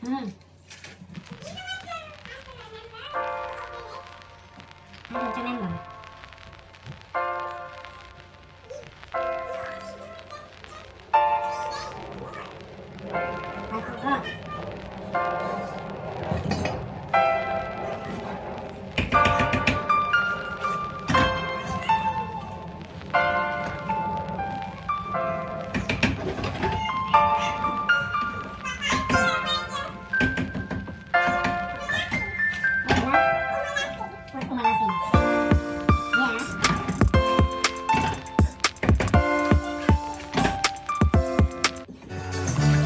Ừ. Ăn cho em rồi.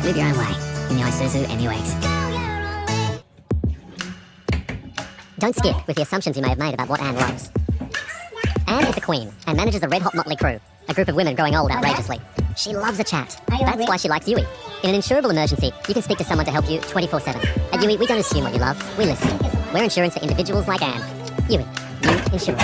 Live your own way in the Isuzu MU-X. Don't skip with the assumptions you may have made about what Anne loves. Anne is the queen and manages the red-hot motley crew, a group of women growing old outrageously. She loves a chat. That's why she likes Yui. In an insurable emergency, you can speak to someone to help you 24/7. At Yui, we don't assume what you love, we listen. We're insurance for individuals like Anne. Yui, you insure.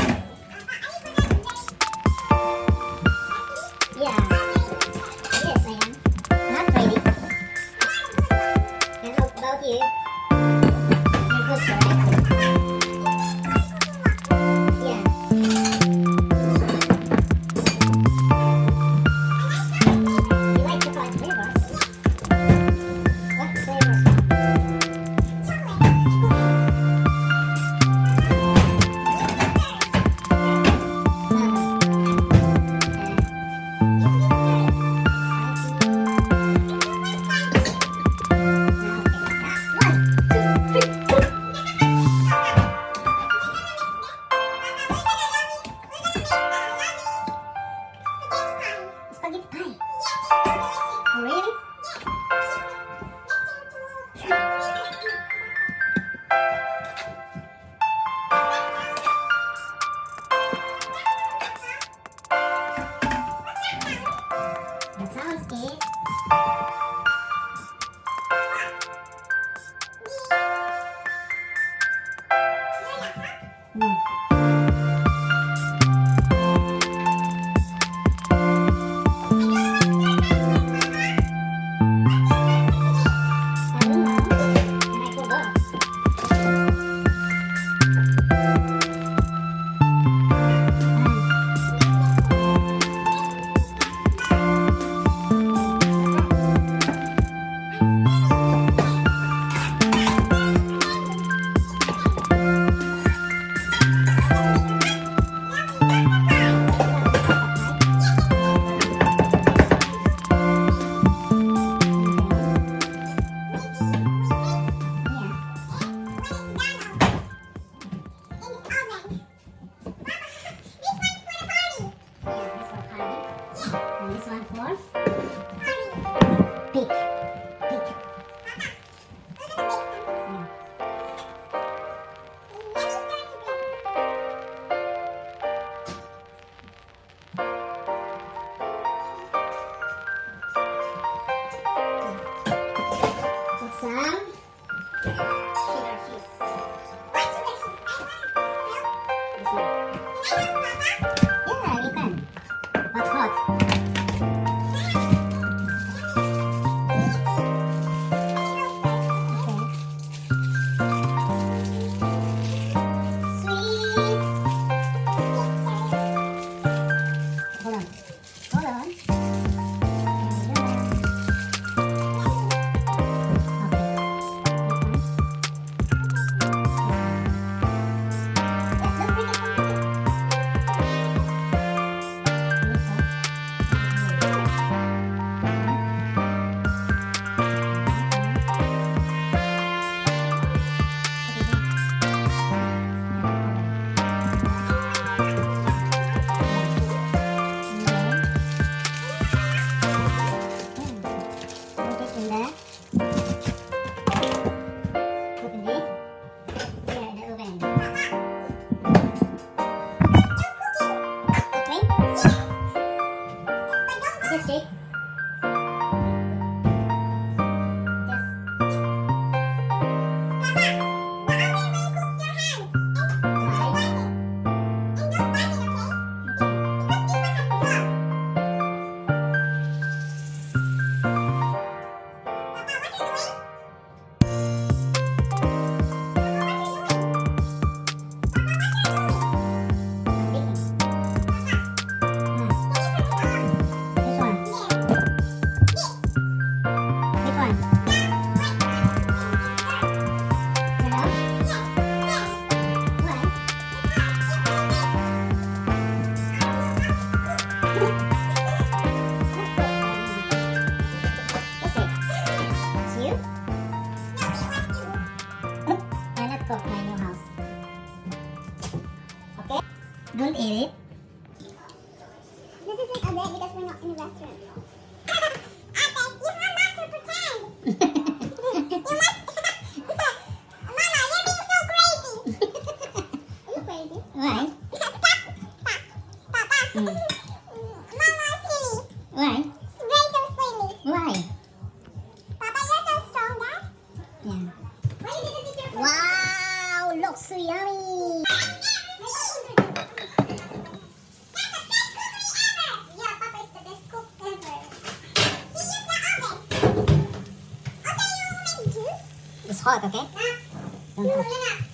Don't eat it. This isn't a bed because we're not in a restaurant. You must Mama, you're being so crazy. Are you crazy? Why? Papa. Mama, silly. Why? Very so silly. Why? Papa, you're so strong, Dad. Yeah. Why you didn't eat your food? Wow, looks so yummy. Yeah, Papa is the best cook ever. He used the oven. Okay, you make juice? It's hot, okay? Nah. Don't touch. You're not.